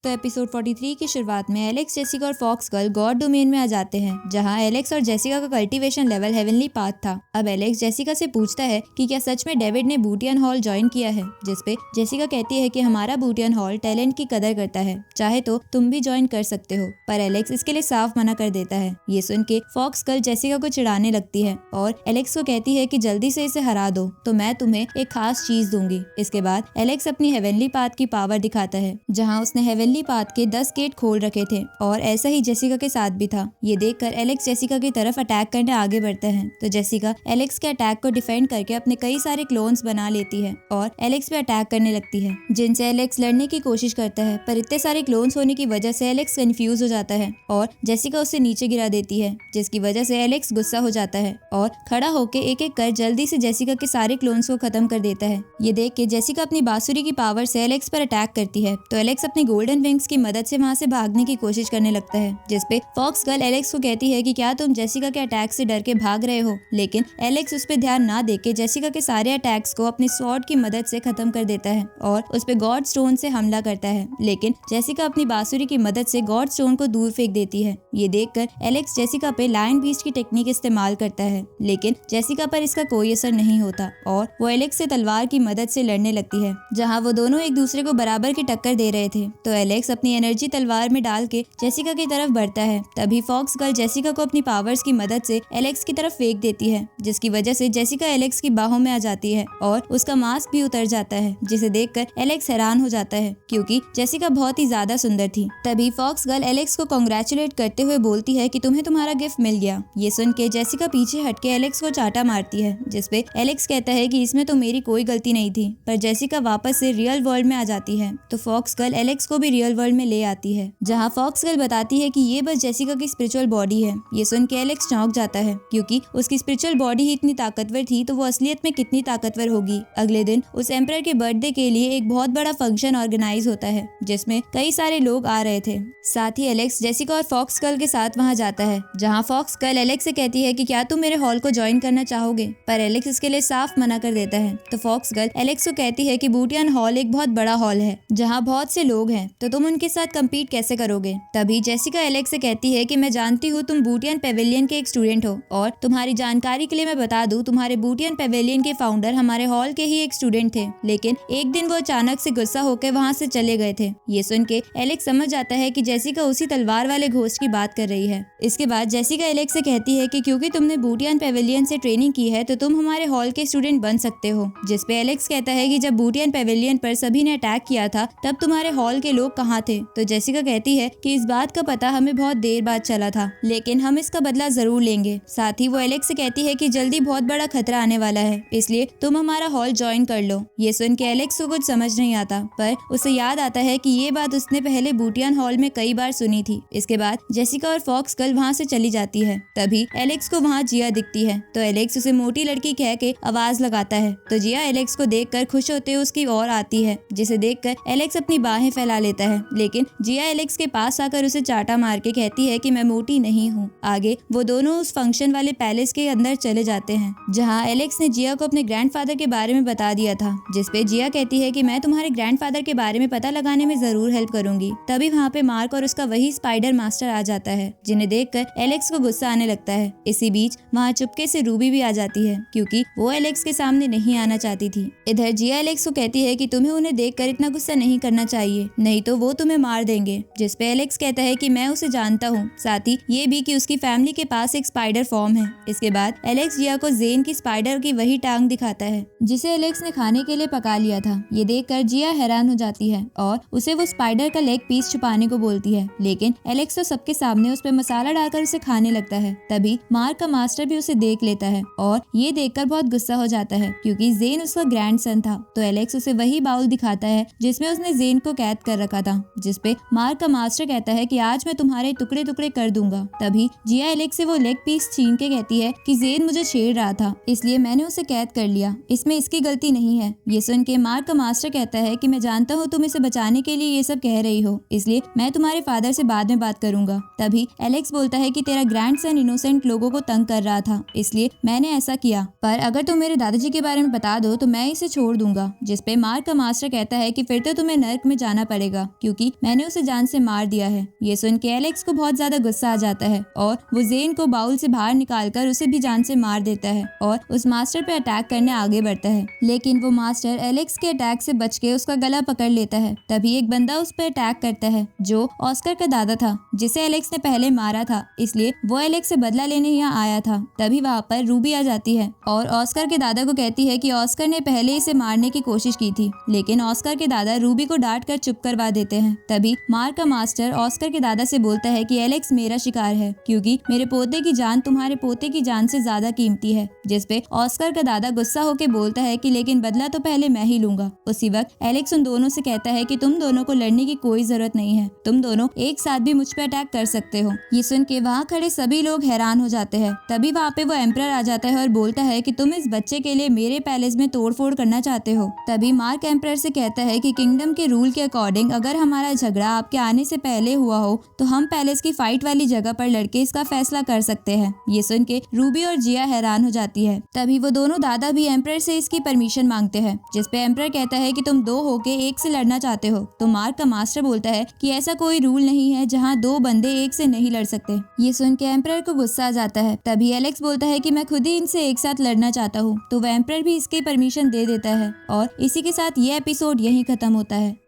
तो एपिसोड 43 की शुरुआत में एलेक्स, जेसिका और फॉक्स गर्ल गॉड डोमेन में आ जाते हैं, जहां एलेक्स और जेसिका का कल्टीवेशन लेवल हेवनली पाथ था। अब एलेक्स जेसिका से पूछता है कि क्या सच में डेविड ने बूटियन हॉल ज्वाइन किया है, जिसपे जेसिका कहती है कि हमारा बूटियन हॉल टैलेंट की कदर करता है, चाहे तो तुम भी ज्वाइन कर सकते हो, पर एलेक्स इसके लिए साफ मना कर देता है। ये सुन के फॉक्स गर्ल जेसिका को चिढ़ाने लगती है और एलेक्स को कहती है कि जल्दी से इसे हरा दो तो मैं तुम्हें एक खास चीज दूंगी। इसके बाद एलेक्स अपनी हेवनली पाथ की पावर दिखाता है, जहां उसने हेवनली पाथ के 10 गेट खोल रखे थे और ऐसा ही जेसिका के साथ भी था। ये देखकर एलेक्स जेसिका की तरफ अटैक करने आगे बढ़ता है, तो जेसिका एलेक्स के अटैक को डिफेंड करके अपने कई सारे क्लोन्स बना लेती है और एलेक्स पे अटैक करने लगती है, जिनसे एलेक्स लड़ने की कोशिश करता है, पर इतने सारे क्लोन्स होने की वजह से एलेक्स कंफ्यूज हो जाता है और जेसिका उसे नीचे गिरा देती है, जिसकी वजह से एलेक्स गुस्सा हो जाता है और खड़ा होकर एक एक कर जल्दी से जेसिका के सारे क्लोन्स को खत्म कर देता है। ये देख के जेसिका अपनी बांसुरी की पावर से एलेक्स पर अटैक करती है, तो एलेक्स अपनी गोल्डन विंग्स की मदद से वहां से भागने की कोशिश करने लगता है, जिसपे फॉक्स गर्ल एलेक्स को कहती है कि क्या तुम जेसिका के अटैक से डर के भाग रहे हो, लेकिन एलेक्स उस पे ध्यान ना देके जेसिका के सारे अटैक्स को अपनी स्वॉर्ड की मदद से खत्म कर देता है और उस पे गॉड स्टोन से हमला करता है, लेकिन जेसिका अपनी बांसुरी की मदद से गॉड स्टोन को दूर फेंक देती है। ये देखकर एलेक्स जेसिका पे लायन बीस्ट की टेक्निक इस्तेमाल करता है, लेकिन जेसिका पर इसका कोई असर नहीं होता और वो एलेक्स से तलवार की मदद से लड़ने लगती है, जहाँ वो दोनों एक दूसरे को बराबर की टक्कर दे रहे थे। तो एलेक्स अपनी एनर्जी तलवार में डाल के जेसिका की तरफ बढ़ता है, तभी फॉक्स गर्ल जेसिका को अपनी पावर्स की मदद से एलेक्स की तरफ फेंक देती है, जिसकी वजह से जेसिका एलेक्स की बाहों में आ जाती है और उसका मास्क भी उतर जाता है, जिसे देखकर एलेक्स हैरान हो जाता है क्योंकि जेसिका बहुत ही ज्यादा सुंदर थी। तभी फॉक्स गर्ल एलेक्स को कांग्रेचुलेट करते हुए बोलती है कि तुम्हें तुम्हारा गिफ्ट मिल गया। ये सुन के जेसिका पीछे हटके एलेक्स को चाटा मारती है, जिसपे एलेक्स कहता है कि इसमें तो मेरी कोई गलती नहीं थी, पर जेसिका वापस से रियल वर्ल्ड में आ जाती है, तो फॉक्स गर्ल एलेक्स को भी रियल वर्ल्ड में ले आती है, जहाँ फॉक्स गर्ल बताती है कि ये बस जेसिका की स्पिरिचुअल बॉडी है। ये सुन के एलेक्स चौंक जाता है क्योंकि उसकी स्पिरिचुअल बॉडी ही इतनी ताकतवर थी, तो वो असलियत में कितनी ताकतवर होगी। अगले दिन उस एम्परर के बर्थडे के लिए एक बहुत बड़ा फंक्शन ऑर्गेनाइज होता है, जिसमें कई सारे लोग आ रहे थे। साथ ही एलेक्स जेसिका और फॉक्स गर्ल के साथ वहां जाता है, जहां फॉक्स गर्ल एलेक्स से कहती है कि क्या तुम मेरे हॉल को ज्वाइन करना चाहोगे, पर एलेक्स इसके लिए साफ मना कर देता है। तो फॉक्स गर्ल एलेक्स को कहती है कि बूटियन हॉल एक बहुत बड़ा हॉल है, जहाँ बहुत से लोग हैं, तो तुम उनके साथ कम्पीट कैसे करोगे। तभी जेसिका एलेक्स से कहती है कि मैं जानती हूँ तुम बूटियन पेविलियन के एक स्टूडेंट हो, और तुम्हारी जानकारी के लिए मैं बता दूं तुम्हारे बूटियन पेविलियन के फाउंडर हमारे हॉल के ही एक स्टूडेंट थे, लेकिन एक दिन वो अचानक से गुस्सा होकर वहाँ से चले गए थे। ये सुन के एलेक्स समझ जाता है कि जेसिका उसी तलवार वाले घोस्ट की बात कर रही है। इसके बाद जेसिका एलेक्स से कहती है कि क्योंकि तुमने बूटियन पेविलियन से ट्रेनिंग की है तो तुम हमारे हॉल के स्टूडेंट बन सकते हो, जिसपे एलेक्स कहता है कि जब बूटियन पेविलियन पर सभी ने अटैक किया था तब तुम्हारे हॉल के लोग कहाँ थे। तो जेसिका कहती है कि इस बात का पता हमें बहुत देर बाद चला था, लेकिन हम इसका बदला जरूर लेंगे। साथ ही वो एलेक्स से कहती है कि जल्दी बहुत बड़ा खतरा आने वाला है, इसलिए तुम हमारा हॉल ज्वाइन कर लो। ये सुन के एलेक्स को कुछ समझ नहीं आता, पर उसे याद आता है कि ये बात उसने पहले बूटियन हॉल में कई बार सुनी थी। इसके बाद जेसिका और फॉक्स गर्ल वहाँ से चली जाती है। तभी एलेक्स को वहाँ जिया दिखती है, तो एलेक्स उसे मोटी लड़की कह के आवाज लगाता है, तो जिया एलेक्स को देखकर खुश होते हुए उसकी ओर आती है, जिसे देखकर एलेक्स अपनी बाहें फैला लेता है, लेकिन जिया एलेक्स के पास आकर उसे चाटा मार के कहती है कि मैं मोटी नहीं हूँ। आगे वो दोनों उस फंक्शन वाले पैलेस के अंदर चले जाते हैं, जहाँ एलेक्स ने जिया को अपने ग्रैंडफादर के बारे में बता दिया था, जिसपे जिया कहती है कि मैं तुम्हारे ग्रैंडफादर के बारे में पता लगाने में जरूर हेल्प करूंगी। तभी वहाँ पे मार्क और उसका वही स्पाइडर मास्टर आ जाता है, जिन्हें देखकर एलेक्स को गुस्सा आने लगता है। इसी बीच वहाँ चुपके से रूबी भी आ जाती है, क्योंकि वो एलेक्स के सामने नहीं आना चाहती थी। इधर जिया एलेक्स को कहती है कि तुम्हें उन्हें देखकर इतना गुस्सा नहीं करना चाहिए, नहीं तो वो तुम्हें मार देंगे, जिसपे एलेक्स कहता है कि मैं उसे जानता हूँ, साथ ही ये भी कि उसकी फैमिली के पास एक स्पाइडर फॉर्म है। इसके बाद एलेक्स जिया को जेन की स्पाइडर की वही टांग दिखाता है, जिसे एलेक्स ने खाने के लिए पका लिया था। ये देखकर जिया हैरान हो जाती है और उसे वो स्पाइडर का लेग पीस छुपाने को बोलती है, लेकिन एलेक्स तो सबके सामने उस पे मसाला डालकर उसे खाने लगता है। तभी मार्क का मास्टर भी उसे देख लेता है और ये देखकर बहुत गुस्सा हो जाता है, क्योंकि जेन उसका ग्रैंडसन था। तो एलेक्स उसे वही बाउल दिखाता है जिसमें उसने जेन को कैद कर रखा था, जिसपे मार्क का मास्टर कहता है कि आज मैं तुम्हारे टुकड़े टुकड़े कर दूंगा। तभी जिया एलेक्स से वो लेग पीस छीन के कहती है कि जेन मुझे छेड़ रहा था, इसलिए मैंने उसे कैद कर लिया, इसमें इसकी गलती नहीं है। ये सुन के मार्क का मास्टर कहता है कि मैं जानता हूँ तुम इसे बचाने के लिए ये सब कह रही हो, इसलिए मैं तुम्हारे फादर से बाद में बात करूंगा। तभी एलेक्स बोलता है कि तेरा ग्रैंडसन इनोसेंट लोगों को तंग कर रहा था, इसलिए मैंने ऐसा किया, पर अगर तुम मेरे दादाजी के बारे में बता दो तो मैं इसे छोड़ दूंगा। जिसपे मार्क का मास्टर कहता है कि फिर तो तुम्हें नर्क में जाना पड़ेगा। क्योंकि मैंने उसे जान से मार दिया है। ये सुन के एलेक्स को बहुत ज्यादा गुस्सा आ जाता है और वो जेन को बाउल से बाहर निकालकर उसे भी जान से मार देता है और उस मास्टर पे अटैक करने आगे बढ़ता है। लेकिन वो मास्टर एलेक्स के अटैक से बच के उसका गला पकड़ लेता है। तभी एक बंदा उस पर अटैक करता है जो ऑस्कर का दादा था, जिसे एलेक्स ने पहले मारा था, इसलिए वो एलेक्स से बदला लेने यहाँ आया था। तभी वहाँ पर रूबी आ जाती है और ऑस्कर के दादा को कहती है कि ऑस्कर ने पहले इसे मारने की कोशिश की थी, लेकिन ऑस्कर के दादा रूबी को डांट कर चुप करवा देते हैं। तभी मार्क का मास्टर ऑस्कर के दादा से बोलता है कि एलेक्स मेरा शिकार है, क्योंकि मेरे पोते की जान तुम्हारे पोते की जान से ज्यादा कीमती है। जिसपे ऑस्कर का दादा गुस्सा होकर बोलता है कि लेकिन बदला तो पहले मैं ही लूंगा। उसी वक्त एलेक्स उन दोनों से कहता है कि तुम दोनों को लड़ने की कोई जरूरत नहीं है, तुम दोनों एक साथ भी मुझ पे अटैक कर सकते हो। ये सुन के वहाँ खड़े सभी लोग हैरान हो जाते हैं। तभी वहाँ पे वो एम्परर आ जाता है और बोलता है कि तुम इस बच्चे के लिए मेरे पैलेस में तोड़फोड़ करना चाहते हो। तभी मार्क एम्परर से कहता है कि किंगडम के रूल के अकॉर्डिंग अगर हमारा झगड़ा आपके आने से पहले हुआ हो तो हम पैलेस की फाइट वाली जगह पर लड़के इसका फैसला कर सकते हैं। ये सुन के रूबी और जिया हैरान हो जाती है। तभी वो दोनों दादा भी एम्परर से इसकी परमिशन मांगते हैं, जिसपे एम्परर कहता है कि तुम दो होके एक से लड़ना चाहते हो। तो मार्क का मास्टर बोलता है कि ऐसा कोई रूल नहीं है जहाँ दो बंदे एक से नहीं लड़ सकते। ये सुन के एम्परर को गुस्सा आ जाता है। तभी एलेक्स बोलता है कि मैं खुद ही इनसे एक साथ लड़ना चाहता हूँ। तो वो एम्परर भी इसकी परमिशन दे देता है और इसी के साथ ये एपिसोड यहीं खत्म होता है।